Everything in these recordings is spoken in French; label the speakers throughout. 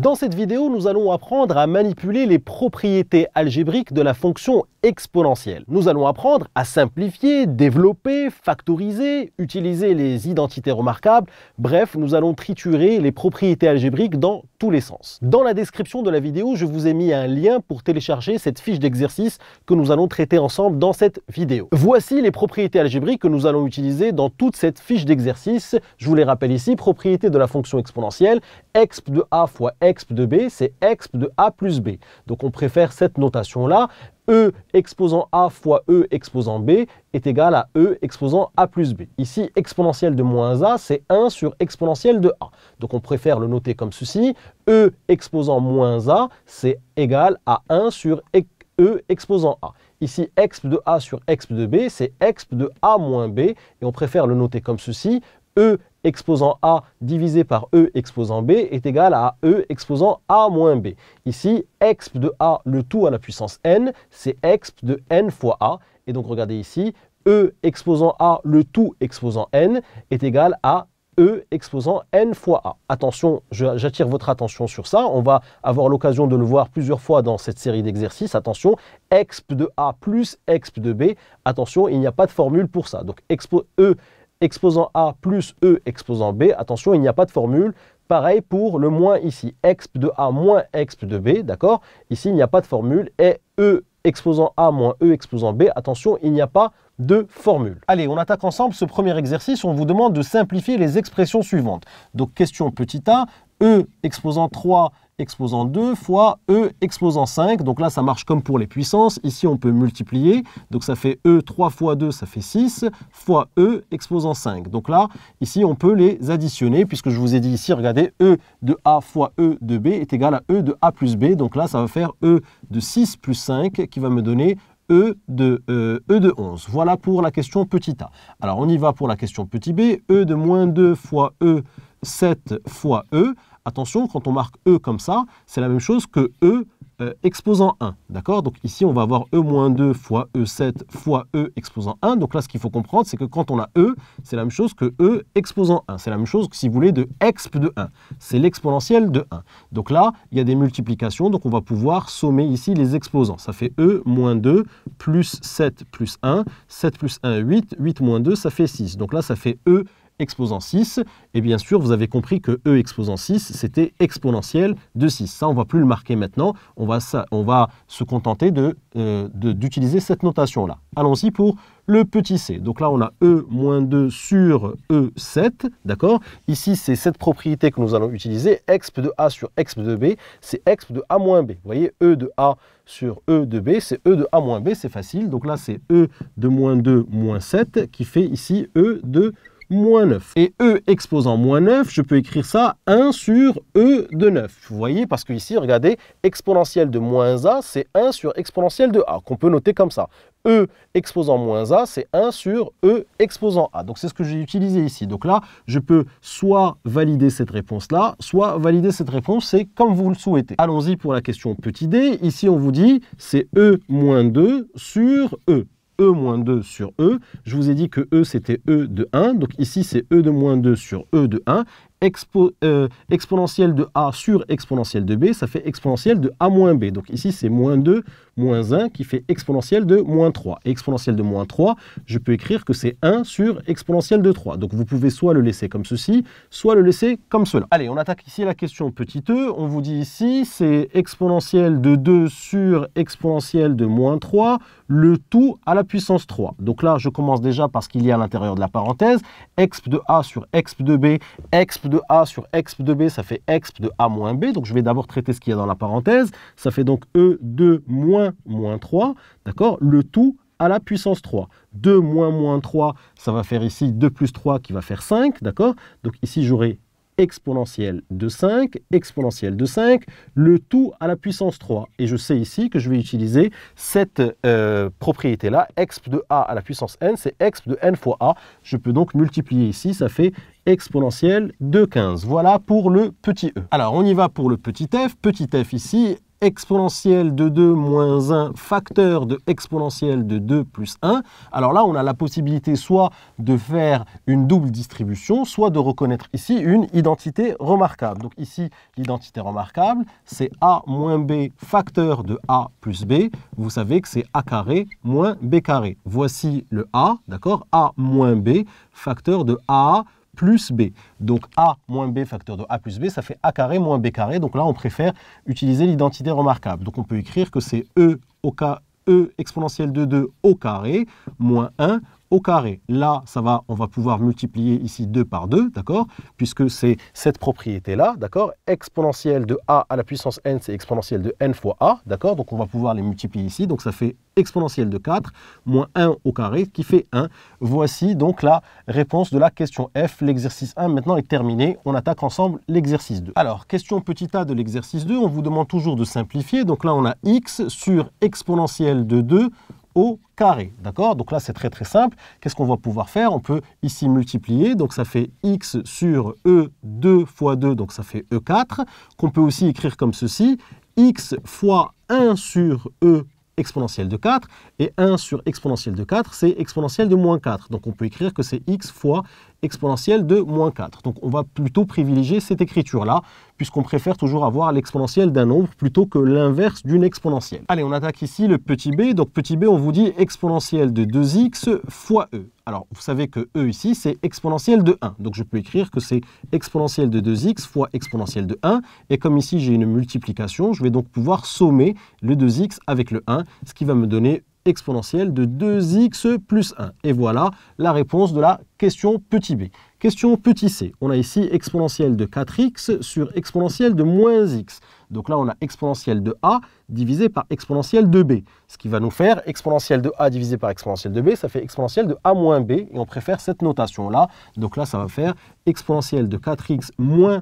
Speaker 1: Dans cette vidéo, nous allons apprendre à manipuler les propriétés algébriques de la fonction exponentielle. Nous allons apprendre à simplifier, développer, factoriser, utiliser les identités remarquables. Bref, nous allons triturer les propriétés algébriques dans tous les sens. Dans la description de la vidéo, je vous ai mis un lien pour télécharger cette fiche d'exercice que nous allons traiter ensemble dans cette vidéo. Voici les propriétés algébriques que nous allons utiliser dans toute cette fiche d'exercice. Je vous les rappelle ici, propriété de la fonction exponentielle, exp de a fois exp de b, c'est exp de a plus b. Donc on préfère cette notation-là. E exposant a fois E exposant B est égal à E exposant a plus B. Ici, exponentielle de moins a, c'est 1 sur exponentielle de a. Donc on préfère le noter comme ceci. E exposant moins a, c'est égal à 1 sur E exposant a. Ici, exp de a sur exp de B, c'est exp de a moins B. Et on préfère le noter comme ceci. E exposant a divisé par E exposant B est égal à E exposant a moins B. Ici, exp de a, le tout à la puissance n, c'est exp de n fois a. Et donc, regardez ici, E exposant a, le tout exposant n, est égal à E exposant n fois a. Attention, j'attire votre attention sur ça. On va avoir l'occasion de le voir plusieurs fois dans cette série d'exercices. Attention, exp de a plus exp de b. Attention, il n'y a pas de formule pour ça. Donc, E exposant a plus E exposant b, attention, il n'y a pas de formule. Pareil pour le moins ici, exp de a moins exp de b, d'accord? Ici, il n'y a pas de formule. Et E exposant a moins E exposant b, attention, il n'y a pas de formule. Allez, on attaque ensemble ce premier exercice. On vous demande de simplifier les expressions suivantes. Donc, question petit a, E exposant 3 exposant 2 fois E exposant 5. Donc là, ça marche comme pour les puissances. Ici, on peut multiplier. Donc ça fait E 3 fois 2, ça fait 6, fois E exposant 5. Donc là, ici, on peut les additionner, puisque je vous ai dit ici, regardez, E de A fois E de B est égal à E de A plus B. Donc là, ça va faire E de 6 plus 5, qui va me donner E de 11. Voilà pour la question petit a. Alors, on y va pour la question petit b. E de moins 2 fois E, 7 fois E. Attention, quand on marque E comme ça, c'est la même chose que E exposant 1. D'accord? Donc ici, on va avoir E moins 2 fois E7 fois E exposant 1. Donc là, ce qu'il faut comprendre, c'est que quand on a E, c'est la même chose que E exposant 1. C'est la même chose que, si vous voulez, de exp de 1. C'est l'exponentielle de 1. Donc là, il y a des multiplications. Donc on va pouvoir sommer ici les exposants. Ça fait E moins 2 plus 7 plus 1. 7 plus 1, 8. 8 moins 2, ça fait 6. Donc là, ça fait E exposant 6, et bien sûr, vous avez compris que E exposant 6, c'était exponentielle de 6. Ça, on ne va plus le marquer maintenant, on va se contenter d'utiliser cette notation-là. Allons-y pour le petit c. Donc là, on a E moins 2 sur E7, d'accord? Ici, c'est cette propriété que nous allons utiliser, exp de A sur exp de B, c'est exp de A moins B. Vous voyez, E de A sur E de B, c'est E de A moins B, c'est facile. Donc là, c'est E de moins 2 moins 7 qui fait ici E de moins 9. Et E exposant moins 9, je peux écrire ça 1 sur E de 9. Vous voyez, parce que ici, regardez, exponentielle de moins A, c'est 1 sur exponentielle de A, qu'on peut noter comme ça. E exposant moins A, c'est 1 sur E exposant A. Donc, c'est ce que j'ai utilisé ici. Donc là, je peux soit valider cette réponse-là, soit valider cette réponse, c'est comme vous le souhaitez. Allons-y pour la question petit d. Ici, on vous dit, c'est E moins 2 sur E. E moins 2 sur E. Je vous ai dit que E, c'était E de 1. Donc ici, c'est E de moins 2 sur E de 1. Exponentielle de A sur exponentielle de B, ça fait exponentielle de A moins B. Donc ici, c'est moins 2 moins 1 qui fait exponentielle de moins 3. Et exponentielle de moins 3, je peux écrire que c'est 1 sur exponentielle de 3. Donc vous pouvez soit le laisser comme ceci, soit le laisser comme cela. Allez, on attaque ici la question petit e. On vous dit ici, c'est exponentielle de 2 sur exponentielle de moins 3, le tout à la puissance 3. Donc là, je commence déjà par ce qu'il y a à l'intérieur de la parenthèse. Exp de A sur exp de B, exp de A sur exp de B, ça fait exp de A moins B. Donc je vais d'abord traiter ce qu'il y a dans la parenthèse. Ça fait donc E2 moins 3, d'accord? Le tout à la puissance 3. 2 moins 3, ça va faire ici 2 plus 3 qui va faire 5, d'accord? Donc ici, j'aurai exponentielle de 5, le tout à la puissance 3. Et je sais ici que je vais utiliser cette propriété-là, exp de A à la puissance n, c'est exp de n fois A. Je peux donc multiplier ici, ça fait exponentielle de 15. Voilà pour le petit e. Alors, on y va pour le petit f. Petit f ici, exponentielle de 2 moins 1 facteur de exponentielle de 2 plus 1. Alors là, on a la possibilité soit de faire une double distribution, soit de reconnaître ici une identité remarquable. Donc ici, l'identité remarquable, c'est a moins b facteur de a plus b. Vous savez que c'est a carré moins b carré. Voici le a, d'accord? A moins b facteur de a plus b. Donc a moins b facteur de a plus b, ça fait a carré moins b carré. Donc là, on préfère utiliser l'identité remarquable. Donc on peut écrire que c'est e exponentielle de 2 au carré moins 1 au carré. Là, on va pouvoir multiplier ici 2 par 2, d'accord? Puisque c'est cette propriété-là, d'accord? Exponentielle de a à la puissance n, c'est exponentielle de n fois a, d'accord? Donc on va pouvoir les multiplier ici. Donc ça fait exponentielle de 4 moins 1 au carré qui fait 1. Voici donc la réponse de la question F. L'exercice 1 maintenant est terminé. On attaque ensemble l'exercice 2. Alors, question petit a de l'exercice 2, on vous demande toujours de simplifier. Donc là, on a x sur exponentielle de 2 au carré, d'accord? Donc là, c'est très très simple. Qu'est-ce qu'on va pouvoir faire? On peut ici multiplier, donc ça fait x sur e2 fois 2, donc ça fait e4, qu'on peut aussi écrire comme ceci, x fois 1 sur e exponentielle de 4, et 1 sur exponentielle de 4, c'est exponentielle de moins 4. Donc on peut écrire que c'est x fois exponentielle de moins 4. Donc on va plutôt privilégier cette écriture-là, puisqu'on préfère toujours avoir l'exponentielle d'un nombre plutôt que l'inverse d'une exponentielle. Allez, on attaque ici le petit b. Donc petit b, on vous dit exponentielle de 2x fois e. Alors, vous savez que e ici, c'est exponentielle de 1. Donc je peux écrire que c'est exponentielle de 2x fois exponentielle de 1. Et comme ici, j'ai une multiplication, je vais donc pouvoir sommer le 2x avec le 1, ce qui va me donner exponentielle de 2x plus 1. Et voilà la réponse de la question petit b. Question petit c, on a ici exponentielle de 4x sur exponentielle de moins x. Donc là, on a exponentielle de a divisé par exponentielle de b. Ce qui va nous faire exponentielle de a divisé par exponentielle de b, ça fait exponentielle de a moins b. Et on préfère cette notation-là. Donc là, ça va faire exponentielle de 4x moins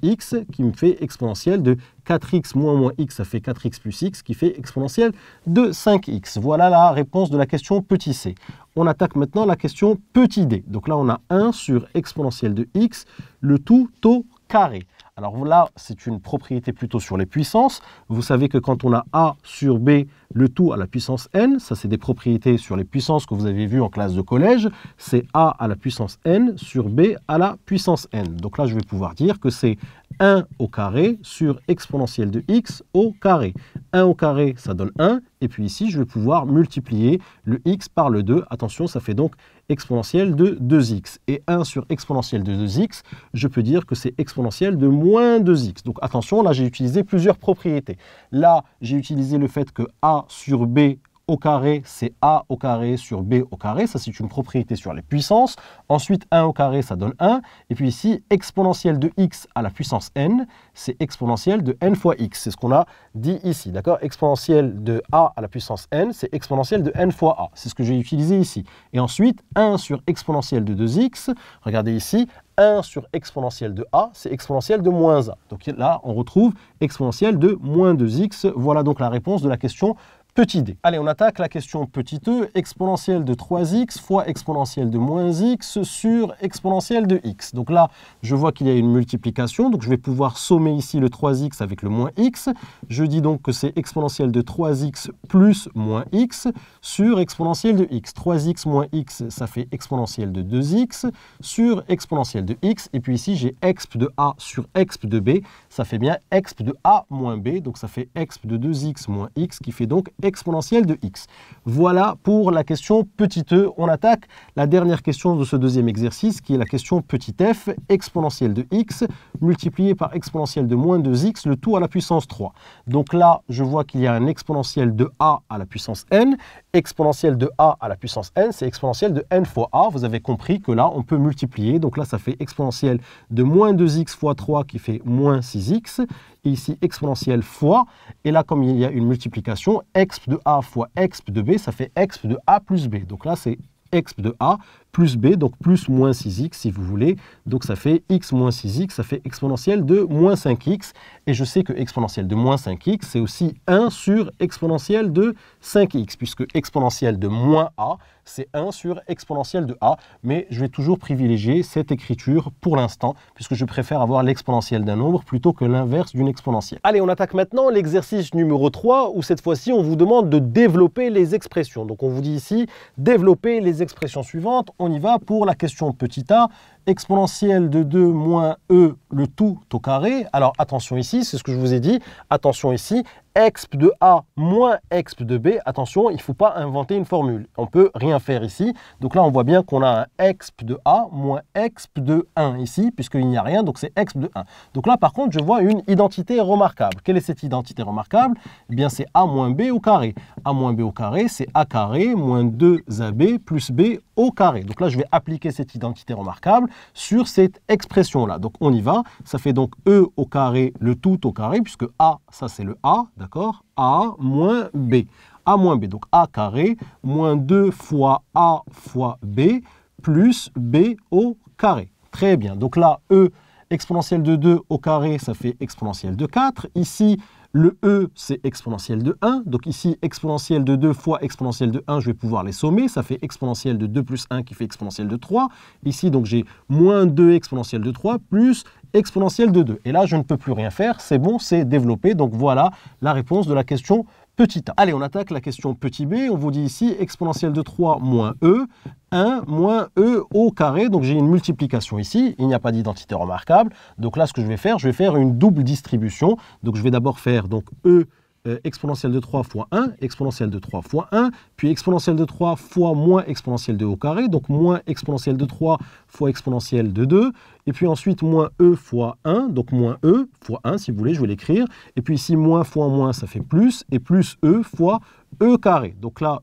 Speaker 1: x, qui me fait exponentielle de 4x moins x, ça fait 4x plus x, qui fait exponentielle de 5x. Voilà la réponse de la question petit c. On attaque maintenant la question petit d. Donc là, on a 1 sur exponentielle de x, le tout au carré. Alors là, c'est une propriété plutôt sur les puissances. Vous savez que quand on a a sur b, le tout à la puissance n, ça c'est des propriétés sur les puissances que vous avez vues en classe de collège, c'est a à la puissance n sur b à la puissance n. Donc là, je vais pouvoir dire que c'est 1 au carré sur exponentielle de x au carré. 1 au carré, ça donne 1. Et puis ici, je vais pouvoir multiplier le x par le 2. Attention, ça fait donc exponentielle de 2x. Et 1 sur exponentielle de 2x, je peux dire que c'est exponentielle de moins 2x. Donc attention, là, j'ai utilisé plusieurs propriétés. Là, j'ai utilisé le fait que a sur b au carré, c'est a au carré sur b au carré. Ça, c'est une propriété sur les puissances. Ensuite, 1 au carré, ça donne 1. Et puis ici, exponentielle de x à la puissance n, c'est exponentielle de n fois x. C'est ce qu'on a dit ici, d'accord? Exponentielle de a à la puissance n, c'est exponentielle de n fois a. C'est ce que j'ai utilisé ici. Et ensuite, 1 sur exponentielle de 2x, regardez ici, 1 sur exponentielle de a, c'est exponentielle de moins a. Donc là, on retrouve exponentielle de moins 2x. Voilà donc la réponse de la question petit d. Allez, on attaque la question petit e, exponentielle de 3x fois exponentielle de moins x sur exponentielle de x. Donc là, je vois qu'il y a une multiplication, donc je vais pouvoir sommer ici le 3x avec le moins x. Je dis donc que c'est exponentielle de 3x plus moins x sur exponentielle de x. 3x moins x, ça fait exponentielle de 2x sur exponentielle de x. Et puis ici, j'ai exp de a sur exp de b, ça fait bien exp de a moins b, donc ça fait exp de 2x moins x qui fait donc exponentielle de x. Voilà pour la question petit e. On attaque la dernière question de ce deuxième exercice qui est la question petit f, exponentielle de x multiplié par exponentielle de moins 2x, le tout à la puissance 3. Donc là, je vois qu'il y a un exponentielle de a à la puissance n. Exponentielle de a à la puissance n, c'est exponentielle de n fois a. Vous avez compris que là, on peut multiplier. Donc là, ça fait exponentielle de moins 2x fois 3 qui fait moins 6x. Et ici, exponentielle fois. Et là, comme il y a une multiplication, exp de a fois exp de b, ça fait exp de a plus b. Donc là, c'est exp de a plus b, donc plus moins 6x si vous voulez. Donc ça fait x moins 6x, ça fait exponentielle de moins 5x. Et je sais que exponentielle de moins 5x, c'est aussi 1 sur exponentielle de 5x, puisque exponentielle de moins a, c'est 1 sur exponentielle de a. Mais je vais toujours privilégier cette écriture pour l'instant, puisque je préfère avoir l'exponentielle d'un nombre plutôt que l'inverse d'une exponentielle. Allez, on attaque maintenant l'exercice numéro 3, où cette fois-ci, on vous demande de développer les expressions. Donc on vous dit ici, développer les expressions suivantes. On y va pour la question petit a, exponentielle de 2 moins e, le tout au carré. Alors attention ici, c'est ce que je vous ai dit, attention ici, exp de a moins exp de b, attention, il ne faut pas inventer une formule, on ne peut rien faire ici. Donc là, on voit bien qu'on a un exp de a moins exp de 1 ici, puisqu'il n'y a rien, donc c'est exp de 1. Donc là, par contre, je vois une identité remarquable. Quelle est cette identité remarquable? Eh bien, c'est a moins b au carré. A moins b au carré, c'est a carré moins 2ab plus b au carré. Donc là, je vais appliquer cette identité remarquable sur cette expression-là. Donc on y va, ça fait donc e au carré, le tout au carré, puisque a, ça c'est le a, d'accord? A moins b. A moins b, donc a carré moins 2 fois a fois b plus b au carré. Très bien, donc là, e exponentielle de 2 au carré, ça fait exponentielle de 4. Ici, le e, c'est exponentielle de 1. Donc ici, exponentielle de 2 fois exponentielle de 1, je vais pouvoir les sommer. Ça fait exponentielle de 2 plus 1 qui fait exponentielle de 3. Ici, donc j'ai moins 2 exponentielle de 3 plus exponentielle de 2. Et là, je ne peux plus rien faire. C'est bon, c'est développé. Donc voilà la réponse de la question petit a. Allez, on attaque la question petit b. On vous dit ici exponentielle de 3 moins e, 1 moins e au carré. Donc j'ai une multiplication ici. Il n'y a pas d'identité remarquable. Donc là, ce que je vais faire une double distribution. Donc je vais d'abord faire donc e exponentielle de 3 fois 1, exponentielle de 3 fois 1, puis exponentielle de 3 fois moins exponentielle de au carré, donc moins exponentielle de 3 fois exponentielle de 2, et puis ensuite moins e fois 1, donc moins e fois 1 si vous voulez, je vais l'écrire, et puis ici moins fois moins ça fait plus, et plus e fois e carré. Donc là,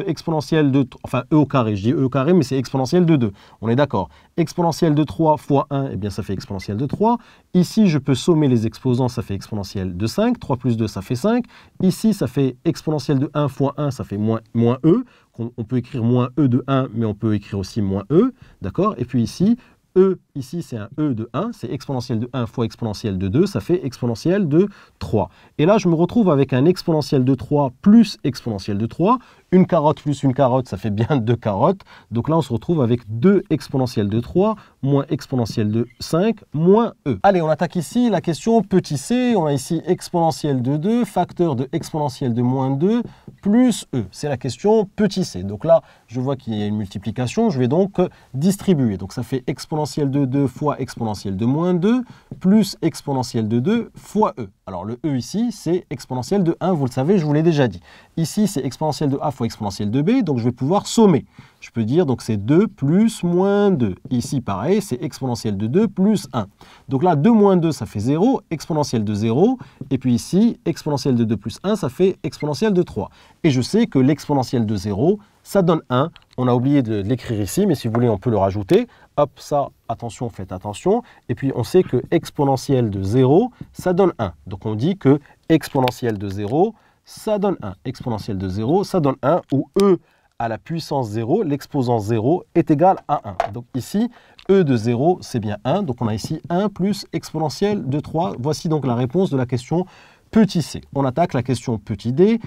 Speaker 1: exponentielle de, enfin e au carré, je dis e au carré, mais c'est exponentielle de 2. On est d'accord. Exponentielle de 3 fois 1, eh bien ça fait exponentielle de 3. Ici, je peux sommer les exposants, ça fait exponentielle de 5. 3 plus 2, ça fait 5. Ici, ça fait exponentielle de 1 fois 1, ça fait moins e. On peut écrire moins e de 1, mais on peut écrire aussi moins e. D'accord? Et puis ici, e, ici c'est un e de 1, c'est exponentielle de 1 fois exponentielle de 2, ça fait exponentielle de 3. Et là, je me retrouve avec un exponentielle de 3 plus exponentielle de 3. Une carotte plus une carotte, ça fait bien 2 carottes. Donc là, on se retrouve avec 2 exponentielle de 3 moins exponentielle de 5 moins e. Allez, on attaque ici la question petit c. On a ici exponentielle de 2, facteur de exponentielle de moins 2 plus e. C'est la question petit c. Donc là, je vois qu'il y a une multiplication. Je vais donc distribuer. Donc ça fait exponentielle de 2 fois exponentielle de moins 2 plus exponentielle de 2 fois e. Alors le e ici, c'est exponentielle de 1, vous le savez, je vous l'ai déjà dit. Ici, c'est exponentielle de a fois exponentielle de b, donc je vais pouvoir sommer. Je peux dire, donc c'est 2 plus moins 2. Ici, pareil, c'est exponentielle de 2 plus 1. Donc là, 2 moins 2, ça fait 0, exponentielle de 0. Et puis ici, exponentielle de 2 plus 1, ça fait exponentielle de 3. Et je sais que l'exponentielle de 0, ça donne 1. On a oublié de l'écrire ici, mais si vous voulez, on peut le rajouter. Hop, ça, attention, faites attention. Et puis, on sait que exponentielle de 0, ça donne 1. Donc, on dit que exponentielle de 0, ça donne 1. Exponentielle de 0, ça donne 1, où e à la puissance 0, l'exposant 0 est égal à 1. Donc ici, e de 0, c'est bien 1. Donc on a ici 1 plus exponentielle de 3. Voici donc la réponse de la question petit c. On attaque la question petit d.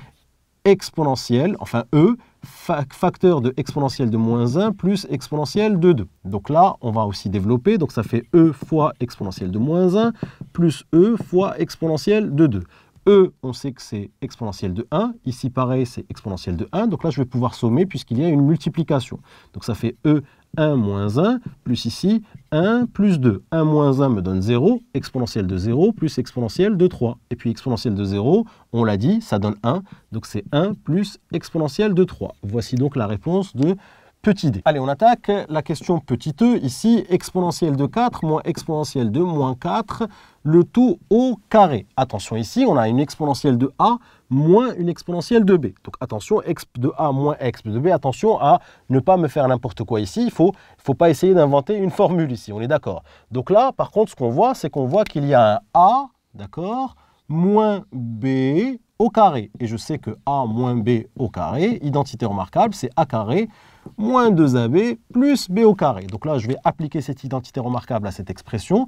Speaker 1: Exponentielle, enfin e, facteur de exponentielle de moins 1 plus exponentielle de 2. Donc là, on va aussi développer. Donc ça fait e fois exponentielle de moins 1 plus e fois exponentielle de 2. E, on sait que c'est exponentielle de 1. Ici, pareil, c'est exponentielle de 1. Donc là, je vais pouvoir sommer puisqu'il y a une multiplication. Donc ça fait E 1 moins 1, plus ici 1 plus 2. 1 moins 1 me donne 0, exponentielle de 0 plus exponentielle de 3. Et puis exponentielle de 0, on l'a dit, ça donne 1. Donc c'est 1 plus exponentielle de 3. Voici donc la réponse de petit d. Allez, on attaque la question petit e. Ici, exponentielle de 4 moins exponentielle de moins 4, le tout au carré. Attention, ici, on a une exponentielle de a moins une exponentielle de b. Donc attention, exp de a moins exp de b. Attention à ne pas me faire n'importe quoi ici. Il faut pas essayer d'inventer une formule ici, on est d'accord. Donc là, par contre, ce qu'on voit, c'est qu'on voit qu'il y a un a, d'accord, moins b au carré. Et je sais que a moins b au carré, identité remarquable, c'est a carré moins 2ab plus b au carré. Donc là, je vais appliquer cette identité remarquable à cette expression.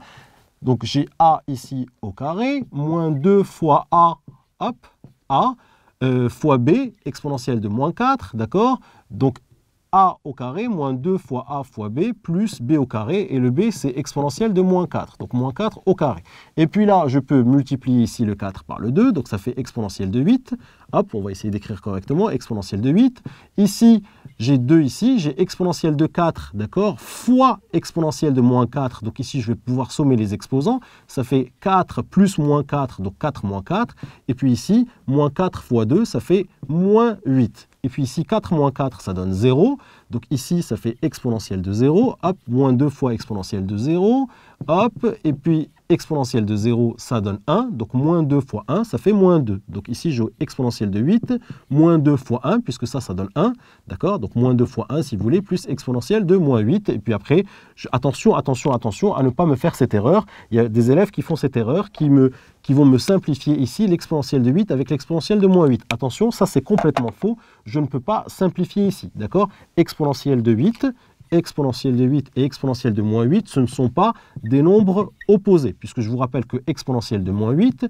Speaker 1: Donc j'ai a ici au carré, moins 2 fois a, hop, a, fois b, exponentielle de moins 4, d'accord? Donc a au carré, moins 2 fois a fois b, plus b au carré, et le b, c'est exponentielle de moins 4, donc moins 4 au carré. Et puis là, je peux multiplier ici le 4 par le 2, donc ça fait exponentielle de 8. Hop, on va essayer d'écrire correctement, exponentielle de 8. Ici, j'ai 2 ici, j'ai exponentielle de 4, d'accord, fois exponentielle de moins 4. Donc ici, je vais pouvoir sommer les exposants. Ça fait 4 plus moins 4, donc 4 moins 4. Et puis ici, moins 4 fois 2, ça fait moins 8. Et puis ici, 4 moins 4, ça donne 0. Donc ici, ça fait exponentielle de 0. Hop, moins 2 fois exponentielle de 0. Hop, et puis exponentielle de 0, ça donne 1. Donc moins 2 fois 1, ça fait moins 2. Donc ici, j'ai exponentielle de 8, moins 2 fois 1, puisque ça donne 1. D'accord? Donc moins 2 fois 1, si vous voulez, plus exponentielle de moins 8. Et puis après, attention, attention, attention à ne pas me faire cette erreur. Il y a des élèves qui font cette erreur, qui vont me simplifier ici l'exponentielle de 8 avec l'exponentielle de moins 8. Attention, ça c'est complètement faux. Je ne peux pas simplifier ici. D'accord? Exponentielle de 8, exponentielle de 8 et exponentielle de moins 8, ce ne sont pas des nombres opposés, puisque je vous rappelle que exponentielle de moins 8,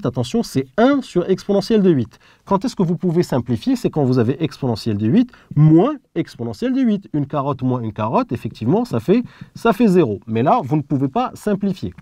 Speaker 1: attention, c'est 1 sur exponentielle de 8. Quand est-ce que vous pouvez simplifier? C'est quand vous avez exponentielle de 8 moins exponentielle de 8. Une carotte moins une carotte, effectivement, ça fait 0. Mais là, vous ne pouvez pas simplifier.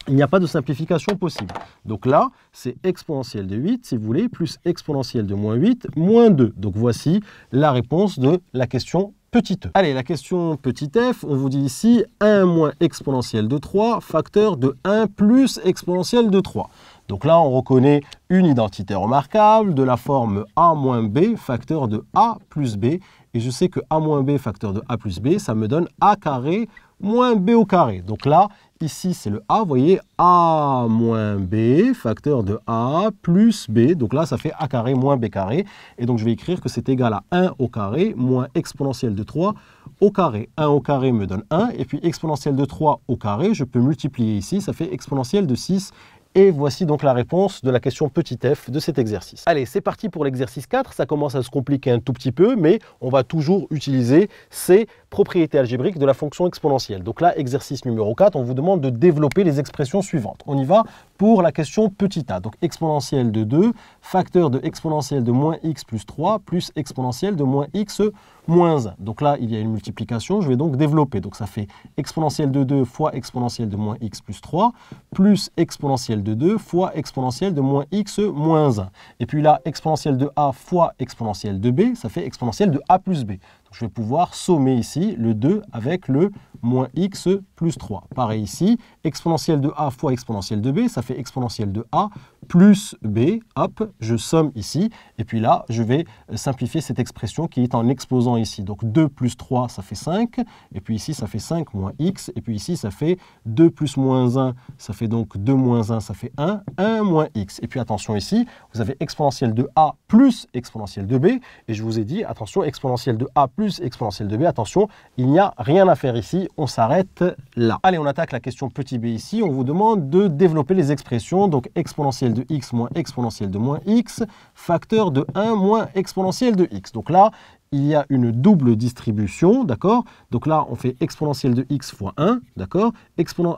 Speaker 1: Il n'y a pas de simplification possible. Donc là, c'est exponentielle de 8, si vous voulez, plus exponentielle de moins 8, moins 2. Donc voici la réponse de la question petit e. Allez, la question petit f, on vous dit ici 1 moins exponentielle de 3, facteur de 1 plus exponentielle de 3. Donc là, on reconnaît une identité remarquable de la forme a moins b, facteur de a plus b. Et je sais que a moins b, facteur de a plus b, ça me donne a carré moins b au carré. Donc là, ici, c'est le a, vous voyez, a moins b, facteur de a plus b. Donc là, ça fait a carré moins b carré. Et donc, je vais écrire que c'est égal à 1 au carré moins exponentielle de 3 au carré. 1 au carré me donne 1. Et puis, exponentielle de 3 au carré, je peux multiplier ici. Ça fait exponentielle de 6. Et voici donc la réponse de la question petit f de cet exercice. Allez, c'est parti pour l'exercice 4. Ça commence à se compliquer un tout petit peu, mais on va toujours utiliser ces propriétés algébriques de la fonction exponentielle. Donc là, exercice numéro 4, on vous demande de développer les expressions suivantes. On y va pour la question petit a. Donc exponentielle de 2, facteur de exponentielle de moins x plus 3, plus exponentielle de moins x moins 1. Donc là, il y a une multiplication, je vais donc développer. Donc ça fait exponentielle de 2 fois exponentielle de moins x plus 3, plus exponentielle de 2 fois exponentielle de moins x moins 1. Et puis là, exponentielle de a fois exponentielle de b, ça fait exponentielle de a plus b. Donc je vais pouvoir sommer ici le 2 avec le moins x plus 3. Pareil ici, exponentielle de a fois exponentielle de b, ça fait exponentielle de a plus b. Hop, je somme ici. Et puis là, je vais simplifier cette expression qui est en exposant ici. Donc 2 plus 3, ça fait 5. Et puis ici, ça fait 5 moins x. Et puis ici, ça fait 2 plus moins 1, ça fait donc 2 moins 1, ça fait 1. 1 moins x. Et puis attention ici, vous avez exponentielle de a plus exponentielle de b. Et je vous ai dit, attention, exponentielle de a plus exponentielle de b. Attention, il n'y a rien à faire ici. On s'arrête là. Allez, on attaque la question petit b ici. On vous demande de développer les expressions. Donc exponentielle de x moins exponentielle de moins x, facteur de 1 moins exponentielle de x. Donc là, il y a une double distribution, d'accord? Donc là, on fait exponentielle de x fois 1, d'accord?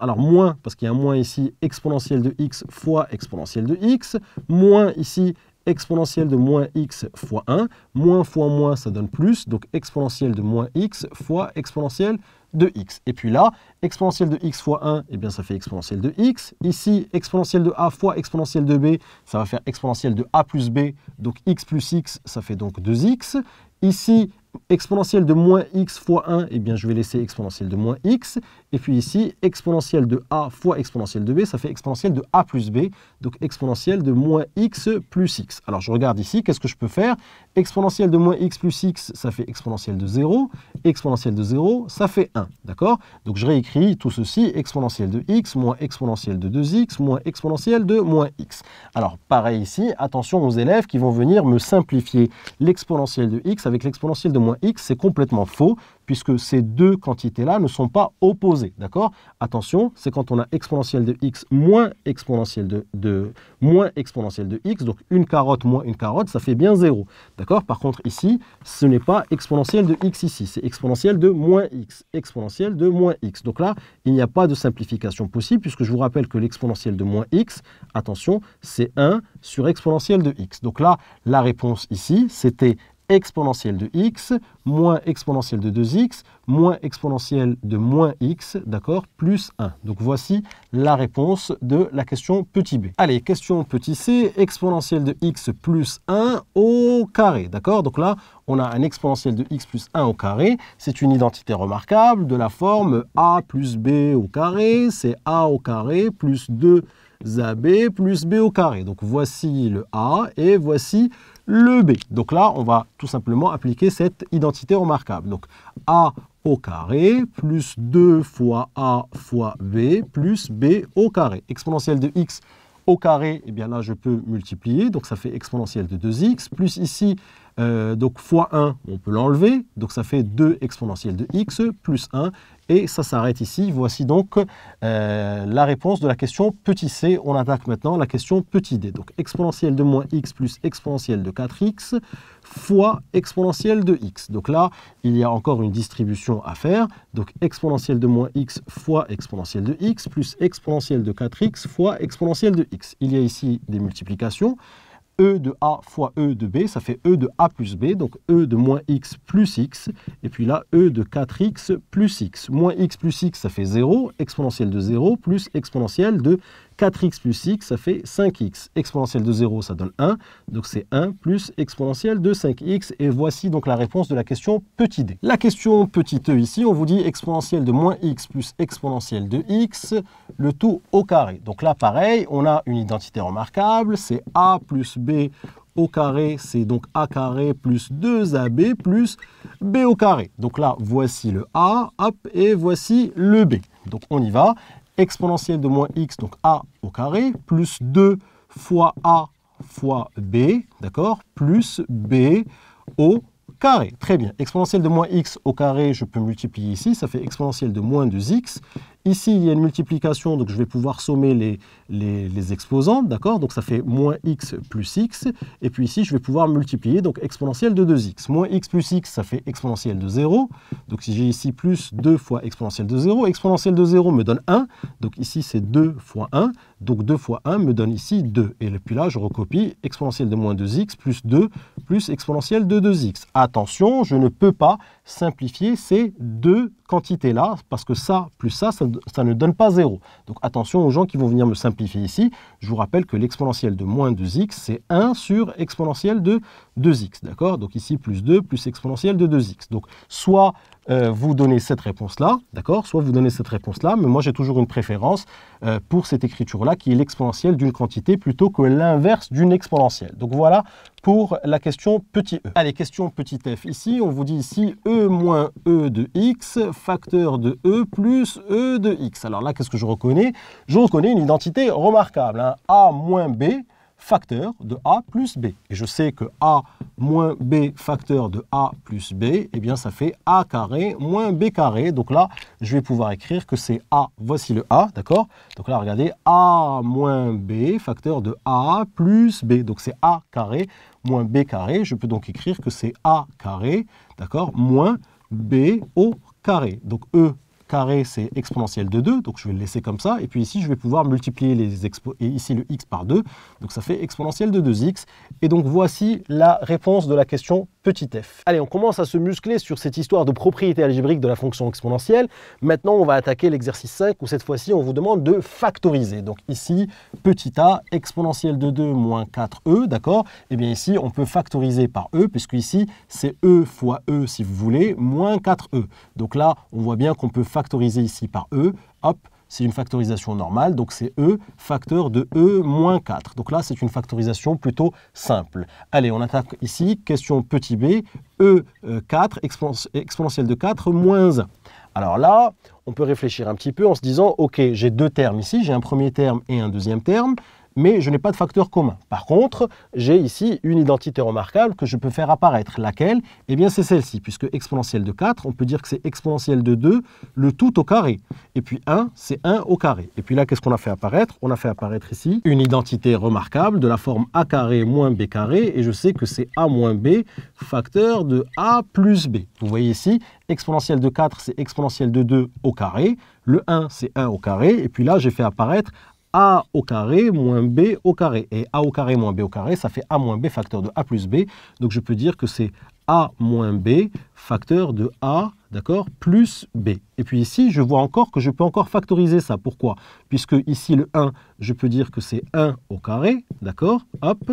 Speaker 1: Alors moins, parce qu'il y a un moins ici, exponentielle de x fois exponentielle de x, moins ici, exponentielle de moins x fois 1, moins fois moins, ça donne plus, donc exponentielle de moins x fois exponentielle de x. Et puis là, exponentielle de x fois 1, eh bien ça fait exponentielle de x. Ici, exponentielle de a fois exponentielle de b, ça va faire exponentielle de a plus b, donc x plus x, ça fait donc 2x. Ici, exponentielle de moins x fois 1, eh bien je vais laisser exponentielle de moins x. Et puis ici, exponentielle de a fois exponentielle de b, ça fait exponentielle de a plus b, donc exponentielle de moins x plus x. Alors je regarde ici, qu'est-ce que je peux faire? Exponentielle de moins x plus x, ça fait exponentielle de 0. Exponentielle de 0, ça fait 1, d'accord? Donc je réécris tout ceci, exponentielle de x moins exponentielle de 2x moins exponentielle de moins x. Alors pareil ici, attention aux élèves qui vont venir me simplifier l'exponentielle de x avec l'exponentielle de moins x, c'est complètement faux, puisque ces deux quantités-là ne sont pas opposées, d'accord? Attention, c'est quand on a exponentielle de x moins exponentielle moins exponentielle de x, donc une carotte moins une carotte, ça fait bien 0, d'accord? Par contre, ici, ce n'est pas exponentielle de x ici, c'est exponentielle de moins x, exponentielle de moins x. Donc là, il n'y a pas de simplification possible, puisque je vous rappelle que l'exponentielle de moins x, attention, c'est 1 sur exponentielle de x. Donc là, la réponse ici, c'était exponentielle de x moins exponentielle de 2x moins exponentielle de moins x, d'accord, plus 1. Donc voici la réponse de la question petit b. Allez, question petit c, exponentielle de x plus 1 au carré, d'accord? Donc là, on a un exponentielle de x plus 1 au carré. C'est une identité remarquable de la forme a plus b au carré, c'est a au carré plus 2ab plus b au carré. Donc voici le a et voici le b. Donc là, on va tout simplement appliquer cette identité remarquable. Donc a au carré plus 2 fois a fois b plus b au carré. Exponentielle de x au carré, eh bien là, je peux multiplier. Donc ça fait exponentielle de 2x. Plus ici, donc fois 1, on peut l'enlever. Donc ça fait 2 exponentielle de x plus 1. Et ça s'arrête ici. Voici donc la réponse de la question petit c. On attaque maintenant la question petit d. Donc exponentielle de moins x plus exponentielle de 4x fois exponentielle de x. Donc là, il y a encore une distribution à faire. Donc exponentielle de moins x fois exponentielle de x plus exponentielle de 4x fois exponentielle de x. Il y a ici des multiplications. E de A fois E de B, ça fait E de A plus B, donc E de moins X plus X, et puis là, E de 4X plus X. Moins X plus X, ça fait 0, exponentielle de 0, plus exponentielle de 4x plus x, ça fait 5x. Exponentielle de 0, ça donne 1, donc c'est 1 plus exponentielle de 5x, et voici donc la réponse de la question petit d. La question petit e ici, on vous dit exponentielle de moins x plus exponentielle de x, le tout au carré. Donc là, pareil, on a une identité remarquable, c'est a plus b au carré, c'est donc a carré plus 2ab plus b au carré. Donc là, voici le a, hop, et voici le b. Donc on y va. Exponentielle de moins x, donc a au carré, plus 2 fois a fois b, d'accord, plus b au carré. Très bien. Exponentielle de moins x au carré, je peux multiplier ici, ça fait exponentielle de moins 2x. Ici, il y a une multiplication, donc je vais pouvoir sommer les exposants, d'accord? Donc ça fait moins x plus x. Et puis ici, je vais pouvoir multiplier, donc exponentielle de 2x. Moins x plus x, ça fait exponentielle de 0. Donc si j'ai ici plus 2 fois exponentielle de 0, exponentielle de 0 me donne 1. Donc ici, c'est 2 fois 1. Donc 2 fois 1 me donne ici 2. Et puis là, je recopie exponentielle de moins 2x plus 2 plus exponentielle de 2x. Attention, je ne peux pas simplifier ces deux quantités-là, parce que ça plus ça ne donne pas 0. Donc attention aux gens qui vont venir me simplifier ici. Je vous rappelle que l'exponentielle de moins 2x, c'est 1 sur exponentielle de 2x. D'accord? Donc ici, plus 2 plus exponentielle de 2x. Donc soit vous donnez cette réponse-là, d'accord? Soit vous donnez cette réponse-là, mais moi j'ai toujours une préférence pour cette écriture-là, qui est l'exponentielle d'une quantité plutôt que l'inverse d'une exponentielle. Donc voilà pour la question petit e. Allez, question petit f. Ici, on vous dit ici e moins e de x, facteur de e plus e de x. Alors là, qu'est-ce que je reconnais? Je reconnais une identité remarquable, hein. A moins b, facteur de a plus b. Et je sais que a moins b facteur de a plus b, eh bien ça fait a carré moins b carré. Donc là, je vais pouvoir écrire que c'est a, voici le a, d'accord? Donc là, regardez, a moins b facteur de a plus b. Donc c'est a carré moins b carré. Je peux donc écrire que c'est a carré, d'accord, moins b au carré. Donc e carré, c'est exponentielle de 2, donc je vais le laisser comme ça. Et puis ici, je vais pouvoir multiplier et ici le x par 2, donc ça fait exponentielle de 2x. Et donc voici la réponse de la question petit f. Allez, on commence à se muscler sur cette histoire de propriété algébrique de la fonction exponentielle. Maintenant, on va attaquer l'exercice 5, où cette fois-ci, on vous demande de factoriser. Donc ici, petit a, exponentielle de 2 moins 4e, d'accord? Et bien ici, on peut factoriser par e, puisque ici, c'est e fois e, si vous voulez, moins 4e. Donc là, on voit bien qu'on peut factoriser ici par e, hop, c'est une factorisation normale, donc c'est e facteur de e moins 4. Donc là, c'est une factorisation plutôt simple. Allez, on attaque ici, question petit b, e4, exponentielle de 4 moins 1. Alors là, on peut réfléchir un petit peu en se disant, ok, j'ai deux termes ici, j'ai un premier terme et un deuxième terme. mais je n'ai pas de facteur commun. Par contre, j'ai ici une identité remarquable que je peux faire apparaître. Laquelle? Eh bien, c'est celle-ci, puisque exponentielle de 4, on peut dire que c'est exponentielle de 2, le tout au carré. Et puis 1, c'est 1 au carré. Et puis là, qu'est-ce qu'on a fait apparaître? On a fait apparaître ici une identité remarquable de la forme a carré moins b carré, et je sais que c'est a moins b, facteur de a plus b. Vous voyez ici, exponentielle de 4, c'est exponentielle de 2 au carré. Le 1, c'est 1 au carré. Et puis là, j'ai fait apparaître a au carré moins b au carré. Et a au carré moins b au carré, ça fait a moins b facteur de a plus b. Donc je peux dire que c'est a moins b facteur de a, d'accord, plus b. Et puis ici, je vois encore que je peux encore factoriser ça. Pourquoi? Puisque ici, le 1, je peux dire que c'est 1 au carré, d'accord, hop.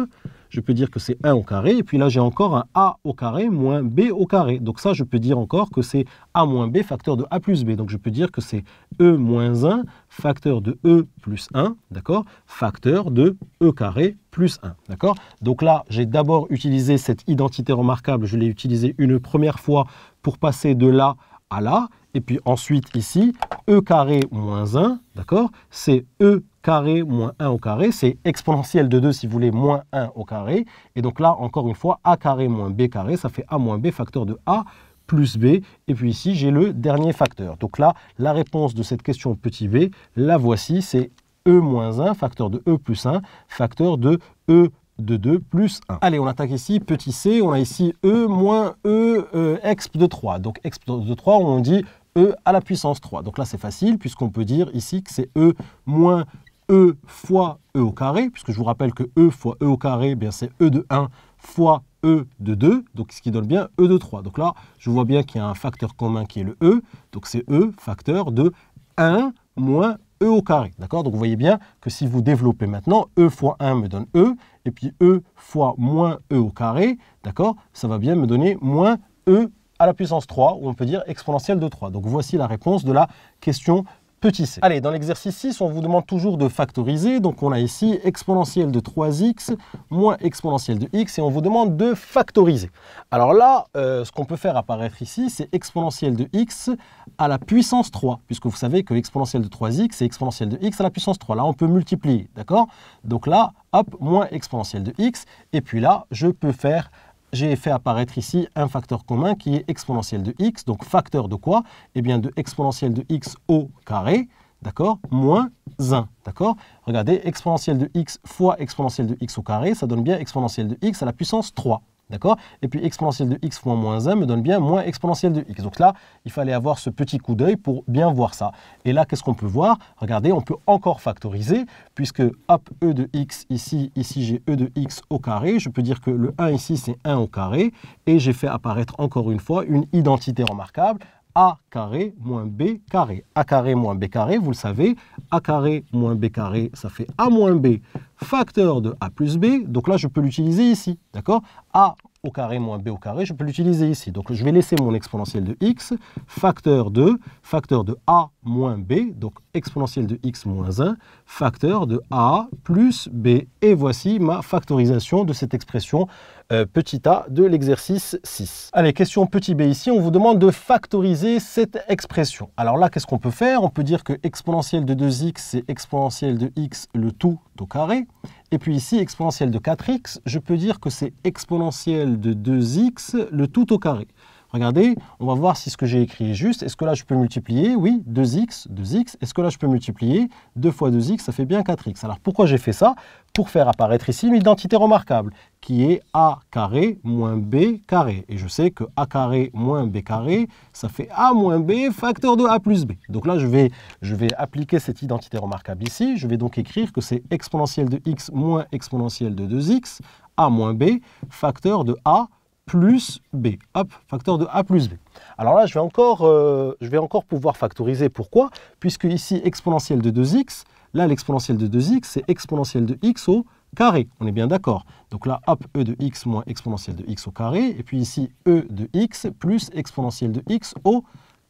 Speaker 1: Je peux dire que c'est 1 au carré, et puis là j'ai encore un a au carré moins b au carré. Donc ça, je peux dire encore que c'est a moins b facteur de a plus b. Donc je peux dire que c'est e moins 1 facteur de e plus 1, d'accord, facteur de e carré plus 1, d'accord. Donc là, j'ai d'abord utilisé cette identité remarquable, je l'ai utilisée une première fois pour passer de là à là, et puis ensuite ici, e carré moins 1, d'accord, c'est e carré moins 1 au carré, c'est exponentielle de 2 si vous voulez, moins 1 au carré. Et donc là, encore une fois, a carré moins b carré, ça fait a moins b facteur de a plus b. Et puis ici, j'ai le dernier facteur. Donc là, la réponse de cette question petit b, la voici, c'est e moins 1 facteur de e plus 1 facteur de e de 2 plus 1. Allez, on attaque ici, petit c, on a ici e moins e exp de 3. Donc exp de 3, on dit e à la puissance 3. Donc là, c'est facile, puisqu'on peut dire ici que c'est e moins e fois e au carré, puisque je vous rappelle que e fois e au carré, eh bien c'est e de 1 fois e de 2, donc ce qui donne bien e de 3. Donc là, je vois bien qu'il y a un facteur commun qui est le e, donc c'est e facteur de 1 moins e au carré. D'accord? Donc vous voyez bien que si vous développez maintenant, e fois 1 me donne e, et puis e fois moins e au carré, d'accord? Ça va bien me donner moins e à la puissance 3, ou on peut dire exponentielle de 3. Donc voici la réponse de la question petit c. Allez, dans l'exercice 6, on vous demande toujours de factoriser. Donc on a ici exponentielle de 3x moins exponentielle de x, et on vous demande de factoriser. Alors là, ce qu'on peut faire apparaître ici, c'est exponentielle de x à la puissance 3, puisque vous savez que exponentielle de 3x, c'est exponentielle de x à la puissance 3. Là, on peut multiplier, d'accord? Donc là, hop, moins exponentielle de x, et puis là, je peux faire... J'ai fait apparaître ici un facteur commun qui est exponentielle de x. Donc facteur de quoi? Eh bien de exponentielle de x au carré, d'accord, moins 1, d'accord. Regardez, exponentielle de x fois exponentielle de x au carré, ça donne bien exponentielle de x à la puissance 3. D'accord? Et puis exponentielle de x fois moins 1 me donne bien moins exponentielle de x. Donc là, il fallait avoir ce petit coup d'œil pour bien voir ça. Et là, qu'est-ce qu'on peut voir? Regardez, on peut encore factoriser, puisque hop, e de x ici j'ai e de x au carré. Je peux dire que le 1 ici, c'est 1 au carré. Et j'ai fait apparaître encore une fois une identité remarquable. A carré moins B carré. A carré moins B carré, vous le savez, A carré moins B carré, ça fait A moins B facteur de A plus B. Donc là, je peux l'utiliser ici, d'accord? A au carré moins B au carré, je peux l'utiliser ici. Donc je vais laisser mon exponentielle de x, facteur de A moins B, donc exponentielle de x moins 1, facteur de A plus B. Et voici ma factorisation de cette expression petit a de l'exercice 6. Allez, question petit b ici, on vous demande de factoriser cette expression. Alors là, qu'est-ce qu'on peut faire? On peut dire que exponentielle de 2x, c'est exponentielle de x le tout au carré. Et puis ici, exponentielle de 4x, je peux dire que c'est exponentielle de 2x le tout au carré. Regardez, on va voir si ce que j'ai écrit est juste. Est-ce que là, je peux multiplier? Oui, 2x. Est-ce que là, je peux multiplier? 2 fois 2x, ça fait bien 4x. Alors, pourquoi j'ai fait ça? Pour faire apparaître ici une identité remarquable, qui est a carré moins b carré. Et je sais que a carré moins b carré, ça fait a moins b facteur de a plus b. Donc là, je vais appliquer cette identité remarquable ici. Je vais donc écrire que c'est exponentielle de x moins exponentielle de 2x, a moins b, facteur de a plus b, hop, facteur de a plus b. Alors là, je vais encore pouvoir factoriser. Pourquoi? Puisque ici, exponentielle de 2x, là, l'exponentielle de 2x, c'est exponentielle de x au carré. On est bien d'accord. Donc là, hop, e de x moins exponentielle de x au carré. Et puis ici, e de x plus exponentielle de x au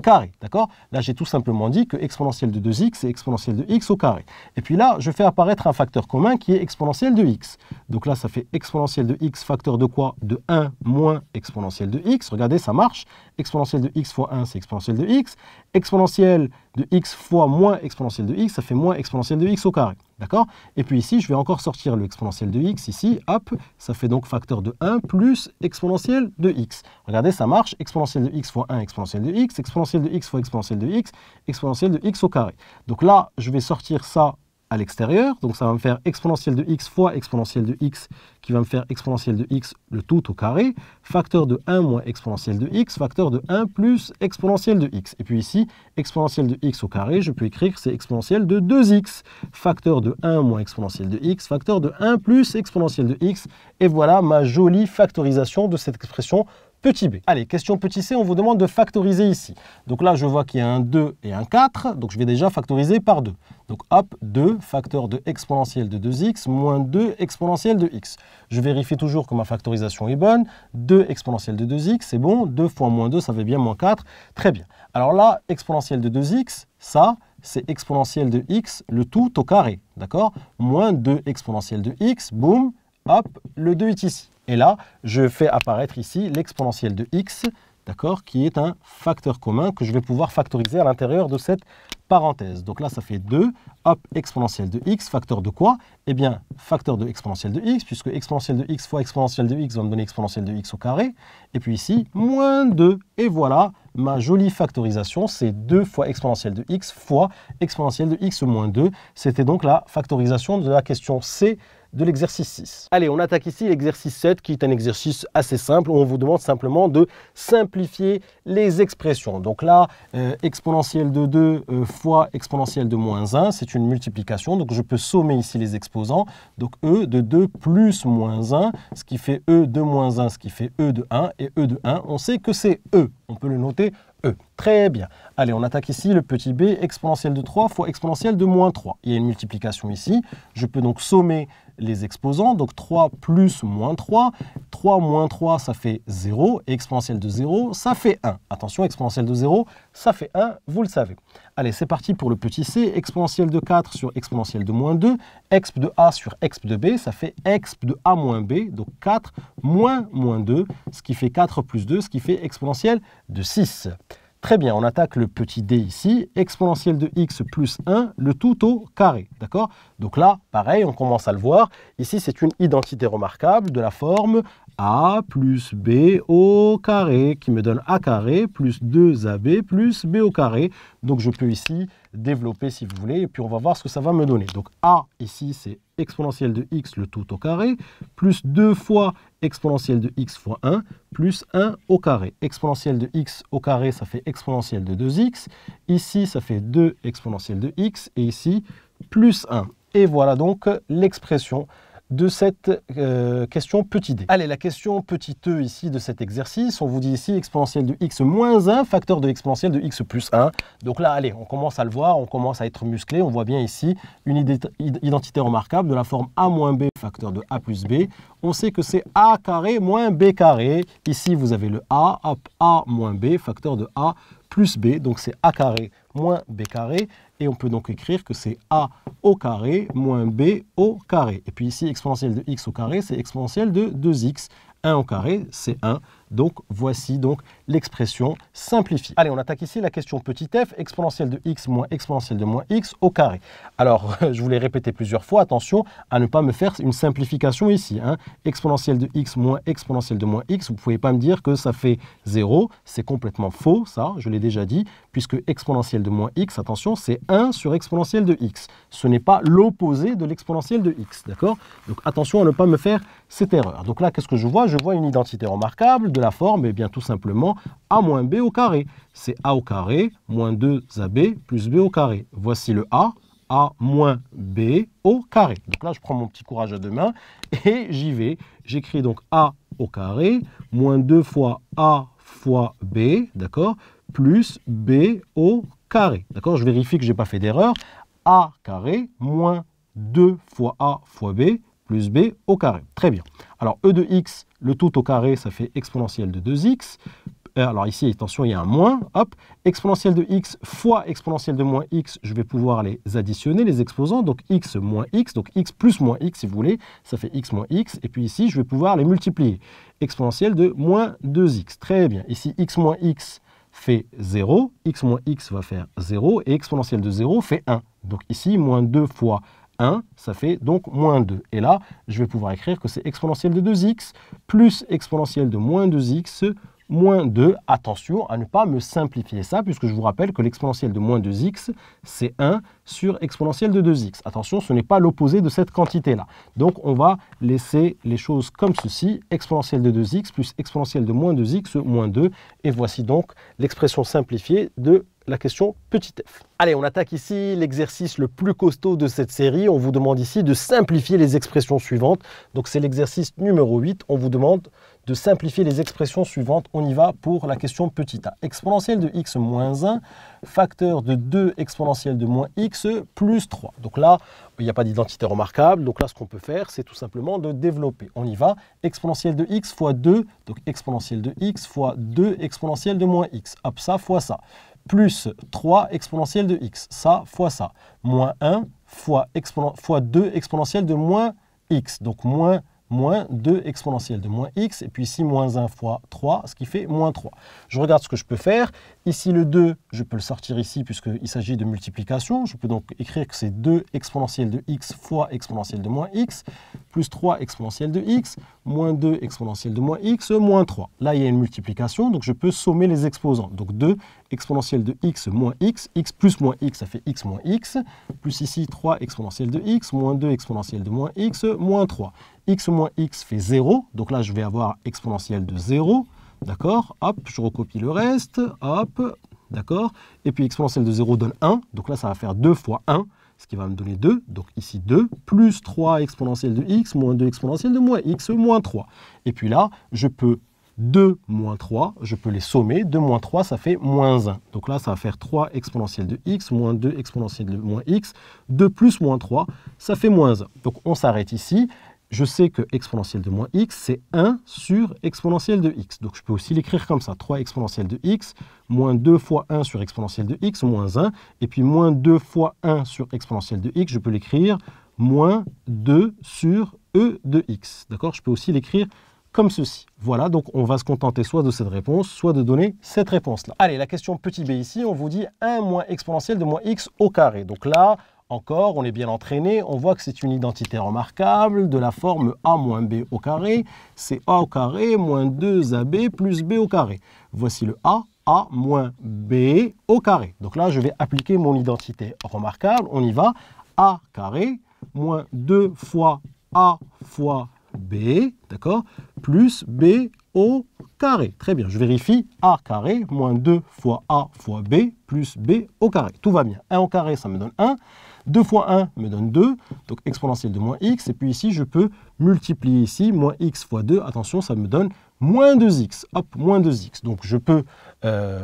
Speaker 1: carré, d'accord? Là, j'ai tout simplement dit que exponentielle de 2x, c'est exponentielle de x au carré. Et puis là, je fais apparaître un facteur commun qui est exponentielle de x. Donc là, ça fait exponentielle de x facteur de quoi? De 1 moins exponentielle de x. Regardez, ça marche. Exponentielle de x fois 1, c'est exponentielle de x. Exponentielle de x fois moins exponentielle de x, ça fait moins exponentielle de x au carré. D'accord? Et puis ici, je vais encore sortir le exponentiel de x, ici, hop, ça fait donc facteur de 1 plus exponentielle de x. Regardez, ça marche, exponentielle de x fois 1, exponentielle de x, exponentielle de x fois exponentielle de x, exponentielle de x au carré. Donc là, je vais sortir ça à l'extérieur, donc ça va me faire exponentielle de x fois exponentielle de x, qui va me faire exponentielle de x le tout au carré, facteur de 1 moins exponentielle de x, facteur de 1 plus exponentielle de x. Et puis ici, exponentielle de x au carré, je peux écrire que c'est exponentielle de 2x, facteur de 1 moins exponentielle de x, facteur de 1 plus exponentielle de x. Et voilà ma jolie factorisation de cette expression petit b. Allez, question petit c, on vous demande de factoriser ici. Donc là, je vois qu'il y a un 2 et un 4, donc je vais déjà factoriser par 2. Donc hop, 2 facteur de exponentielle de 2x moins 2 exponentielle de x. Je vérifie toujours que ma factorisation est bonne. 2 exponentielle de 2x, c'est bon. 2 fois moins 2, ça fait bien moins 4. Très bien. Alors là, exponentielle de 2x, ça, c'est exponentielle de x, le tout au carré. D'accord? Moins 2 exponentielle de x, boum, hop, le 2 est ici. Et là, je fais apparaître ici l'exponentielle de x, d'accord, qui est un facteur commun que je vais pouvoir factoriser à l'intérieur de cette parenthèse. Donc là, ça fait 2, hop, exponentielle de x, facteur de quoi? Eh bien, facteur de exponentielle de x, puisque exponentielle de x fois exponentielle de x va me donner exponentielle de x au carré. Et puis ici, moins 2. Et voilà, ma jolie factorisation, c'est 2 fois exponentielle de x fois exponentielle de x moins 2. C'était donc la factorisation de la question C de l'exercice 6. Allez, on attaque ici l'exercice 7 qui est un exercice assez simple où on vous demande simplement de simplifier les expressions. Donc là, exponentielle de 2 fois exponentielle de moins 1, c'est une multiplication. Donc je peux sommer ici les exposants. Donc e de 2 plus moins 1, ce qui fait e de moins 1, ce qui fait e de 1. Et e de 1, on sait que c'est e. On peut le noter E. Très bien. Allez, on attaque ici le petit b, exponentielle de 3 fois exponentielle de moins 3. Il y a une multiplication ici. Je peux donc sommer les exposants. Donc 3 plus moins 3. 3 moins 3, ça fait 0. Et exponentielle de 0, ça fait 1. Attention, exponentielle de 0, ça fait 1, vous le savez. Allez, c'est parti pour le petit c. Exponentielle de 4 sur exponentielle de moins 2. Exp de a sur exp de b, ça fait exp de a moins b. Donc 4 moins 2, ce qui fait 4 plus 2, ce qui fait exponentielle de 6. Très bien, on attaque le petit d ici, exponentielle de x plus 1, le tout au carré, d'accord? Donc là, pareil, on commence à le voir. Ici, c'est une identité remarquable de la forme a plus b au carré, qui me donne a carré plus 2ab plus b au carré. Donc je peux ici développer si vous voulez, et puis on va voir ce que ça va me donner. Donc a, ici, c'est exponentielle de x, le tout au carré, plus 2 fois exponentielle de x fois 1, plus 1 au carré. Exponentielle de x au carré, ça fait exponentielle de 2x. Ici, ça fait 2 exponentielle de x, et ici, plus 1. Et voilà donc l'expression de cette question petit d. Allez, la question petit e ici de cet exercice, on vous dit ici exponentielle de x moins 1, facteur de exponentielle de x plus 1. Donc là, allez, on commence à le voir, on commence à être musclé. On voit bien ici une identité remarquable de la forme a moins b, facteur de a plus b. On sait que c'est a carré moins b carré. Ici, vous avez le a, hop, a moins b, facteur de a plus b. Donc c'est a carré moins b carré. Et on peut donc écrire que c'est a au carré moins b au carré. Et puis ici, exponentielle de x au carré, c'est exponentielle de 2x. 1 au carré, c'est 1. Donc, voici donc l'expression simplifiée. Allez, on attaque ici la question petit f, exponentielle de x moins exponentielle de moins x au carré. Alors, je vous l'ai répété plusieurs fois, attention à ne pas me faire une simplification ici. Hein. Exponentielle de x moins exponentielle de moins x, vous ne pouvez pas me dire que ça fait 0. C'est complètement faux, ça, je l'ai déjà dit, puisque exponentielle de moins x, attention, c'est 1 sur exponentielle de x. Ce n'est pas l'opposé de l'exponentielle de x, d'accord? Donc, attention à ne pas me faire cette erreur. Donc là, qu'est-ce que je vois? Je vois une identité remarquable de la forme, eh bien tout simplement a moins b au carré. C'est a au carré moins 2ab plus b au carré. Voici le a moins b au carré. Donc là, je prends mon petit courage à deux mains et j'y vais. J'écris donc a au carré moins 2 fois a fois b, d'accord, plus b au carré. D'accord, je vérifie que je n'ai pas fait d'erreur. A carré moins 2 fois a fois b plus b au carré. Très bien. Alors, e de x, le tout au carré, ça fait exponentielle de 2x. Alors ici, attention, il y a un moins. Hop, exponentielle de x fois exponentielle de moins x, je vais pouvoir les additionner, les exposants. Donc x moins x, donc x plus moins x, si vous voulez, ça fait x moins x. Et puis ici, je vais pouvoir les multiplier. Exponentielle de moins 2x. Très bien. Ici, x moins x, fait 0, x moins x va faire 0, et exponentielle de 0 fait 1. Donc ici, moins 2 fois 1, ça fait donc moins 2. Et là, je vais pouvoir écrire que c'est exponentielle de 2x plus exponentielle de moins 2x moins 2. Attention à ne pas me simplifier ça, puisque je vous rappelle que l'exponentielle de moins 2x, c'est 1 sur exponentielle de 2x. Attention, ce n'est pas l'opposé de cette quantité-là. Donc, on va laisser les choses comme ceci. Exponentielle de 2x plus exponentielle de moins 2x moins 2. Et voici donc l'expression simplifiée de la question petit f. Allez, on attaque ici l'exercice le plus costaud de cette série. On vous demande ici de simplifier les expressions suivantes. Donc, c'est l'exercice numéro 8. On vous demande de simplifier les expressions suivantes. On y va pour la question petit a. Exponentielle de x moins 1, facteur de 2 exponentielle de moins x plus 3. Donc là, il n'y a pas d'identité remarquable. Donc là, ce qu'on peut faire, c'est tout simplement de développer. On y va. Exponentielle de x fois 2. Donc exponentielle de x fois 2 exponentielle de moins x. Hop, ça fois ça. Plus 3 exponentielle de x. Ça fois ça. Moins 1 fois 2 exponentielle de moins x. Donc moins 2 exponentielle de moins x, et puis ici, moins 1 fois 3, ce qui fait moins 3. Je regarde ce que je peux faire. Ici, le 2, je peux le sortir ici, puisqu'il s'agit de multiplication. Je peux donc écrire que c'est 2 exponentielle de x fois exponentielle de moins x, plus 3 exponentielle de x, moins 2 exponentielle de moins x, moins 3. Là, il y a une multiplication, donc je peux sommer les exposants. Donc 2 exponentielle de x moins x plus moins x, ça fait x moins x, plus ici 3 exponentielle de x, moins 2 exponentielle de moins x, moins 3. X moins x fait 0, donc là je vais avoir exponentielle de 0, d'accord, hop, je recopie le reste, hop, d'accord, et puis exponentielle de 0 donne 1, donc là ça va faire 2 fois 1, ce qui va me donner 2, donc ici 2, plus 3 exponentielle de x, moins 2 exponentielle de moins x, moins 3. Et puis là, je peux 2 moins 3, je peux les sommer, 2 moins 3, ça fait moins 1. Donc là, ça va faire 3 exponentielle de x, moins 2 exponentielle de moins x, 2 plus moins 3, ça fait moins 1. Donc on s'arrête ici. Je sais que exponentielle de moins x, c'est 1 sur exponentielle de x. Donc je peux aussi l'écrire comme ça, 3 exponentielle de x, moins 2 fois 1 sur exponentielle de x, moins 1. Et puis moins 2 fois 1 sur exponentielle de x, je peux l'écrire moins 2 sur e de x. D'accord? Je peux aussi l'écrire comme ceci. Voilà, donc on va se contenter soit de cette réponse, soit de donner cette réponse-là. Allez, la question petit b ici, on vous dit 1 moins exponentielle de moins x au carré. Donc là, encore, on est bien entraîné, on voit que c'est une identité remarquable de la forme a moins b au carré, c'est a au carré moins 2ab plus b au carré. Voici le a moins b au carré. Donc là, je vais appliquer mon identité remarquable, on y va, a carré moins 2 fois a fois b, d'accord, plus b au carré. Très bien, je vérifie, a carré moins 2 fois a fois b plus b au carré. Tout va bien. 1 au carré, ça me donne 1. 2 fois 1 me donne 2, donc exponentielle de moins x. Et puis ici, je peux multiplier ici, moins x fois 2. Attention, ça me donne moins 2x. Hop, moins 2x. Donc je peux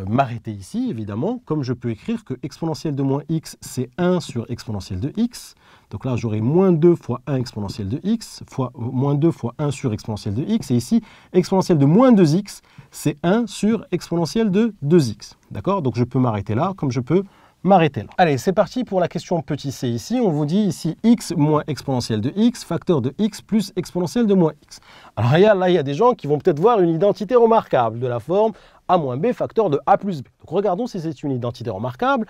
Speaker 1: m'arrêter ici, évidemment, comme je peux écrire que exponentielle de moins x, c'est 1 sur exponentielle de x. Donc là, j'aurai moins 2 fois 1 exponentielle de x, fois moins 2 fois 1 sur exponentielle de x. Et ici, exponentielle de moins 2x, c'est 1 sur exponentielle de 2x. D'accord? Donc je peux m'arrêter là, comme je peux m'arrêter là. Allez, c'est parti pour la question petit c ici. On vous dit ici x moins exponentielle de x, facteur de x plus exponentielle de moins x. Alors là, il y a des gens qui vont peut-être voir une identité remarquable de la forme a moins b facteur de a plus b. Donc regardons si c'est une identité remarquable.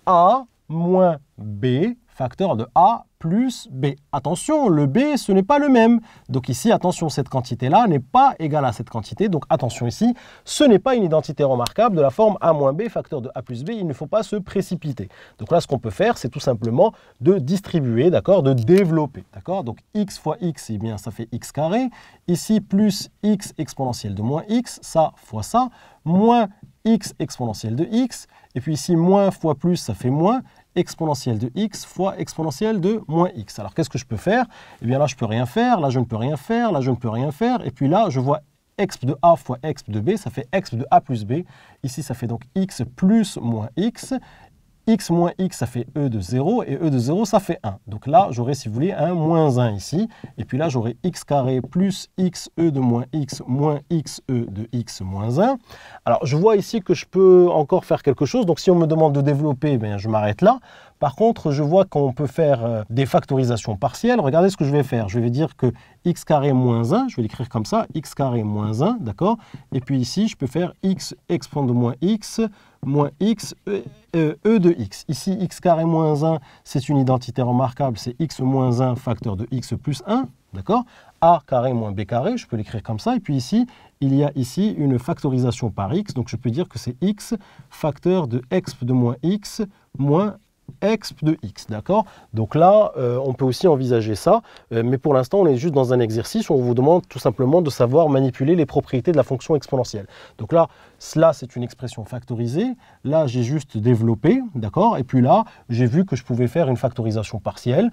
Speaker 1: A moins b facteur de a plus b. Attention, le b, ce n'est pas le même. Donc ici, attention, cette quantité-là n'est pas égale à cette quantité. Donc attention ici, ce n'est pas une identité remarquable de la forme a moins b facteur de a plus b. Il ne faut pas se précipiter. Donc là, ce qu'on peut faire, c'est tout simplement de distribuer, d'accord, de développer. D'accord? Donc x fois x, eh bien, ça fait x carré. Ici, plus x exponentielle de moins x, ça fois ça, moins x exponentielle de x. Et puis ici, moins fois plus, ça fait moins exponentielle de x fois exponentielle de moins x. Alors, qu'est-ce que je peux faire? Eh bien, là, je ne peux rien faire. Là, je ne peux rien faire. Là, je ne peux rien faire. Et puis là, je vois exp de a fois exp de b. Ça fait exp de a plus b. Ici, ça fait donc x plus moins x. x moins x, ça fait e de 0, et e de 0, ça fait 1. Donc là, j'aurai, si vous voulez, un moins 1 ici. Et puis là, j'aurai x carré plus xe de moins x de x moins 1. Alors, je vois ici que je peux encore faire quelque chose. Donc, si on me demande de développer, bien, je m'arrête là. Par contre, je vois qu'on peut faire des factorisations partielles. Regardez ce que je vais faire. Je vais dire que x carré moins 1, je vais l'écrire comme ça, x carré moins 1, d'accord? Et puis ici, je peux faire x exponent de moins x e de x. Ici, x carré moins 1, c'est une identité remarquable, c'est x moins 1 facteur de x plus 1, d'accord? A carré moins b carré, je peux l'écrire comme ça. Et puis ici, il y a ici une factorisation par x, donc je peux dire que c'est x facteur de exp de moins x moins exp de x, d'accord? Donc là, on peut aussi envisager ça, mais pour l'instant, on est juste dans un exercice où on vous demande tout simplement de savoir manipuler les propriétés de la fonction exponentielle. Donc là, cela, c'est une expression factorisée. Là, j'ai juste développé, d'accord? Et puis là, j'ai vu que je pouvais faire une factorisation partielle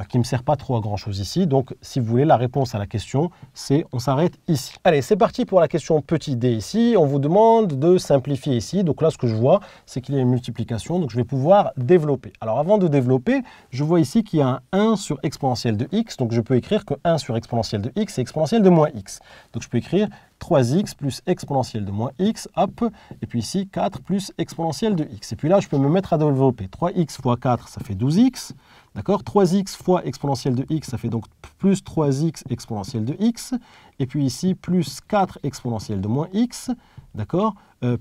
Speaker 1: qui ne me sert pas trop à grand-chose ici. Donc, si vous voulez, la réponse à la question, c'est on s'arrête ici. Allez, c'est parti pour la question petit d ici. On vous demande de simplifier ici. Donc là, ce que je vois, c'est qu'il y a une multiplication. Donc, je vais pouvoir développer. Alors, avant de développer, je vois ici qu'il y a un 1 sur exponentielle de x. Donc, je peux écrire que 1 sur exponentielle de x, c'est exponentielle de moins x. Donc, je peux écrire 3x plus exponentielle de moins x, hop, et puis ici 4 plus exponentielle de x. Et puis là, je peux me mettre à développer. 3x fois 4, ça fait 12x, d'accord? 3x fois exponentielle de x, ça fait donc plus 3x exponentielle de x, et puis ici, plus 4 exponentielle de moins x, d'accord?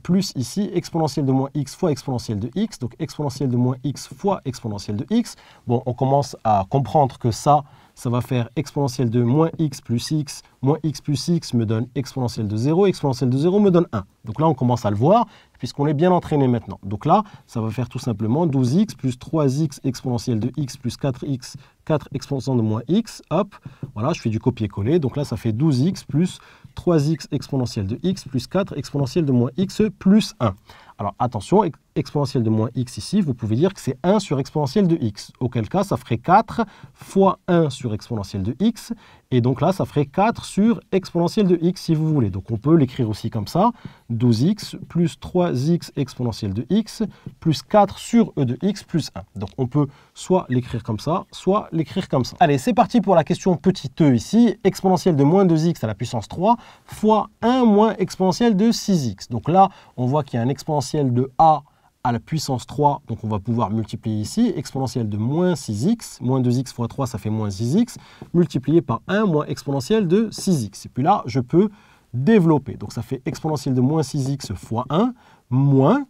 Speaker 1: Plus ici, exponentielle de moins x fois exponentielle de x, donc exponentielle de moins x fois exponentielle de x. Bon, on commence à comprendre que ça va faire exponentielle de moins x plus x me donne exponentielle de 0, exponentielle de 0 me donne 1. Donc là, on commence à le voir, puisqu'on est bien entraîné maintenant. Donc là, ça va faire tout simplement 12x plus 3x exponentielle de x plus 4x, 4 exponentielle de moins x, hop, voilà, je fais du copier-coller. Donc là, ça fait 12x plus 3x exponentielle de x plus 4 exponentielle de moins x plus 1. Alors attention, exponentielle de moins x ici, vous pouvez dire que c'est 1 sur exponentielle de x. Auquel cas, ça ferait 4 fois 1 sur exponentielle de x. Et donc là, ça ferait 4 sur exponentielle de x si vous voulez. Donc on peut l'écrire aussi comme ça. 12x plus 3x exponentielle de x plus 4 sur e de x plus 1. Donc on peut soit l'écrire comme ça, soit l'écrire comme ça. Allez, c'est parti pour la question petit e ici. Exponentielle de moins 2x à la puissance 3 fois 1 moins exponentielle de 6x. Donc là, on voit qu'il y a un exponentielle de a à la puissance 3, donc on va pouvoir multiplier ici, exponentielle de moins 6x, moins 2x fois 3, ça fait moins 6x, multiplié par 1 moins exponentielle de 6x. Et puis là, je peux développer. Donc ça fait exponentielle de moins 6x fois 1, moins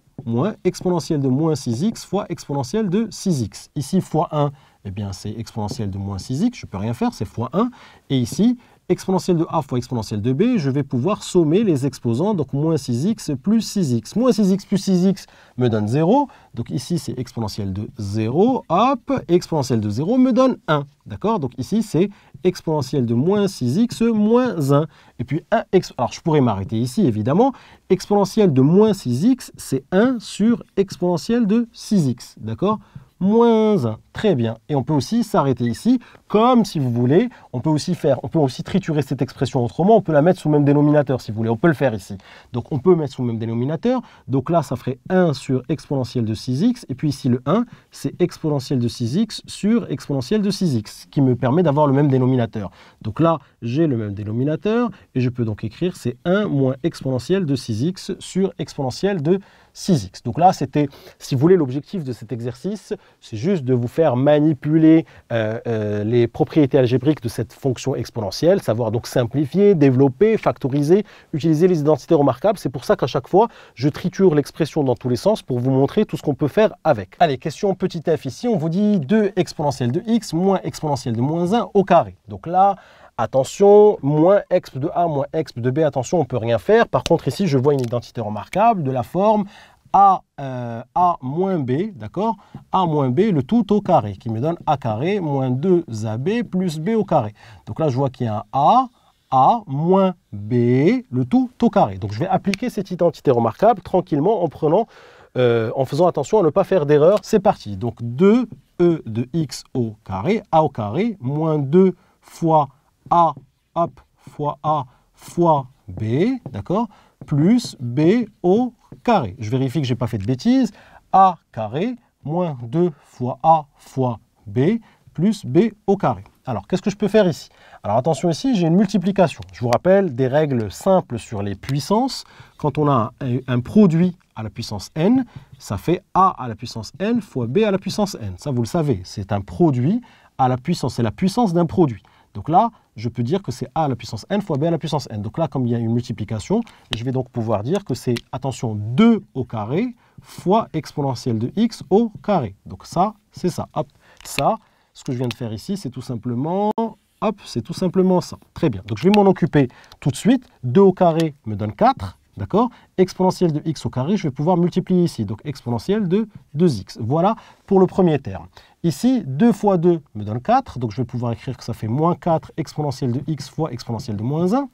Speaker 1: exponentielle de moins 6x fois exponentielle de 6x. Ici, fois 1, eh bien c'est exponentielle de moins 6x, je ne peux rien faire, c'est fois 1. Et ici, exponentielle de a fois exponentielle de b, je vais pouvoir sommer les exposants, donc moins 6x plus 6x. Moins 6x plus 6x me donne 0, donc ici c'est exponentielle de 0, hop, exponentielle de 0 me donne 1, d'accord? Donc ici c'est exponentielle de moins 6x moins 1. Et puis alors je pourrais m'arrêter ici évidemment, exponentielle de moins 6x, c'est 1 sur exponentielle de 6x, d'accord? Moins 1. Très bien. Et on peut aussi s'arrêter ici, comme si vous voulez. On peut aussi triturer cette expression autrement. On peut la mettre sous le même dénominateur, si vous voulez. On peut le faire ici. Donc, on peut mettre sous le même dénominateur. Donc là, ça ferait 1 sur exponentielle de 6x. Et puis ici, le 1, c'est exponentielle de 6x sur exponentielle de 6x, ce qui me permet d'avoir le même dénominateur. Donc là, j'ai le même dénominateur. Et je peux donc écrire, c'est 1 moins exponentielle de 6x sur exponentielle de 6x. Donc là, c'était, si vous voulez, l'objectif de cet exercice, c'est juste de vous faire manipuler les propriétés algébriques de cette fonction exponentielle, savoir donc simplifier, développer, factoriser, utiliser les identités remarquables. C'est pour ça qu'à chaque fois, je triture l'expression dans tous les sens pour vous montrer tout ce qu'on peut faire avec. Allez, question petit f ici, on vous dit 2 exponentielle de x moins exponentielle de moins 1 au carré. Donc là, attention, moins exp de a moins exp de b, attention, on ne peut rien faire. Par contre, ici, je vois une identité remarquable de la forme a moins b, d'accord? A moins b, le tout au carré, qui me donne a carré moins 2ab plus b au carré. Donc là, je vois qu'il y a un a moins b, le tout au carré. Donc je vais appliquer cette identité remarquable tranquillement en faisant attention à ne pas faire d'erreur. C'est parti. Donc 2e de x au carré, a au carré, moins 2 fois a, hop, fois a fois b, d'accord, plus b au carré. Je vérifie que je n'ai pas fait de bêtises. A carré moins 2 fois A fois B plus B au carré. Alors, qu'est-ce que je peux faire ici? Alors, attention ici, j'ai une multiplication. Je vous rappelle des règles simples sur les puissances. Quand on a un produit à la puissance n, ça fait A à la puissance n fois B à la puissance n. Ça, vous le savez, c'est un produit à la puissance, c'est la puissance d'un produit. Donc là, je peux dire que c'est A à la puissance n fois B à la puissance n. Donc là, comme il y a une multiplication, je vais donc pouvoir dire que c'est, attention, 2 au carré fois exponentielle de x au carré. Donc ça, c'est ça. Hop, ça, ce que je viens de faire ici, c'est tout simplement, hop, c'est tout simplement ça. Très bien. Donc je vais m'en occuper tout de suite. 2 au carré me donne 4. D'accord? Exponentielle de x au carré, je vais pouvoir multiplier ici. Donc exponentielle de 2x. Voilà pour le premier terme. Ici, 2 fois 2 me donne 4. Donc je vais pouvoir écrire que ça fait moins 4 exponentielle de x fois exponentielle de moins 1.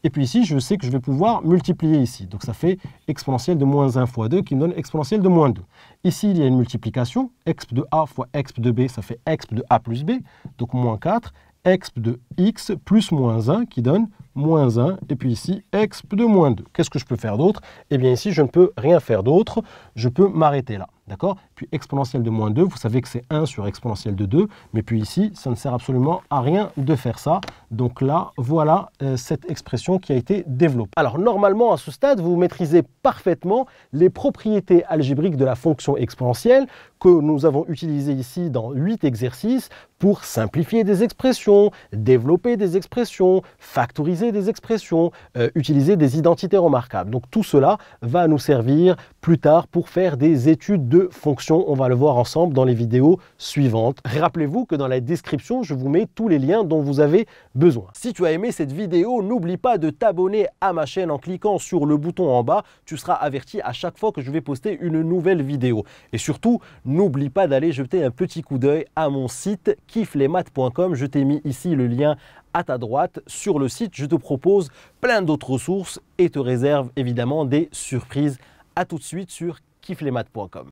Speaker 1: Et puis ici, je sais que je vais pouvoir multiplier ici. Donc ça fait exponentielle de moins 1 fois 2 qui me donne exponentielle de moins 2. Ici, il y a une multiplication. Exp de a fois exp de b, ça fait exp de a plus b. Donc moins 4. Exp de x plus moins 1 qui donne moins 1, et puis ici, exp de moins 2. Qu'est-ce que je peux faire d'autre? Eh bien ici, je ne peux rien faire d'autre, je peux m'arrêter là, d'accord? Puis exponentielle de moins 2, vous savez que c'est 1 sur exponentielle de 2, mais puis ici, ça ne sert absolument à rien de faire ça. Donc là, voilà cette expression qui a été développée. Alors normalement, à ce stade, vous maîtrisez parfaitement les propriétés algébriques de la fonction exponentielle que nous avons utilisées ici dans 8 exercices pour simplifier des expressions, développer des expressions, factoriser des expressions, utiliser des identités remarquables. Donc tout cela va nous servir plus tard pour faire des études de fonctions. On va le voir ensemble dans les vidéos suivantes. Rappelez-vous que dans la description, je vous mets tous les liens dont vous avez besoin. Si tu as aimé cette vidéo, n'oublie pas de t'abonner à ma chaîne en cliquant sur le bouton en bas. Tu seras averti à chaque fois que je vais poster une nouvelle vidéo. Et surtout, n'oublie pas d'aller jeter un petit coup d'œil à mon site kifflesmaths.com. Je t'ai mis ici le lien à ta droite. Sur le site, je te propose plein d'autres ressources et te réserve évidemment des surprises. À tout de suite sur kifflesmaths.com.